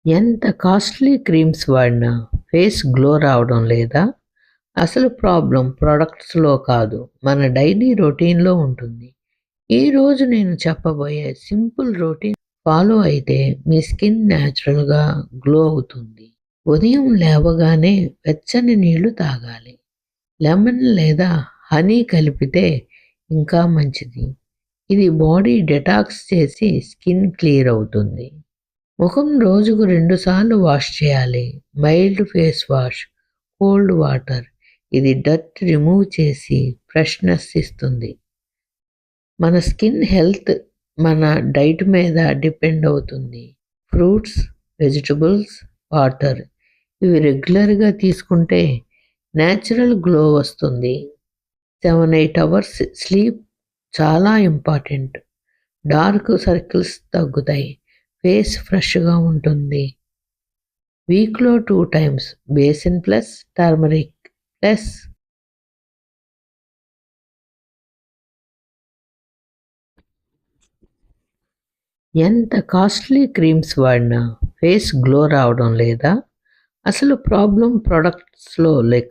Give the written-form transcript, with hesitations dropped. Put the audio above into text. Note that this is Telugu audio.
ఎంత కాస్ట్లీ క్రీమ్స్ వాడినా ఫేస్ గ్లో రావడం లేదా? అసలు ప్రాబ్లం ప్రొడక్ట్స్లో కాదు, మన డైలీ రొటీన్లో ఉంటుంది. ఈరోజు నేను చెప్పబోయే సింపుల్ రొటీన్ ఫాలో అయితే మీ స్కిన్ న్యాచురల్గా గ్లో అవుతుంది. ఉదయం లేవగానే వెచ్చని నీళ్లు తాగాలి. లెమన్ లేదా హనీ కలిపితే ఇంకా మంచిది. ఇది బాడీ డెటాక్స్ చేసి స్కిన్ క్లియర్ అవుతుంది. ముఖం రోజుకు 2 సార్లు వాష్ చేయాలి. Mild face wash, cold water. ఇది డర్ట్ రిమూవ్ చేసి ఫ్రెష్నెస్ ఇస్తుంది. మన స్కిన్ హెల్త్ మన డైట్ మీద డిపెండ్ అవుతుంది. ఫ్రూట్స్, వెజిటబుల్స్, వాటర్ ఇవి రెగ్యులర్గా తీసుకుంటే న్యాచురల్ గ్లో వస్తుంది. 7-8 అవర్స్ స్లీప్ చాలా ఇంపార్టెంట్. డార్క్ సర్కిల్స్ తగ్గుతాయి. ఫేస్ ఫ్రెష్గా ఉంటుంది. వీక్లో 2 times basin plus turmeric plus ఎంత కాస్ట్లీ క్రీమ్స్ వాడినా ఫేస్ గ్లో రావడం లేదా? అసలు ప్రాబ్లం ప్రొడక్ట్స్లో లేక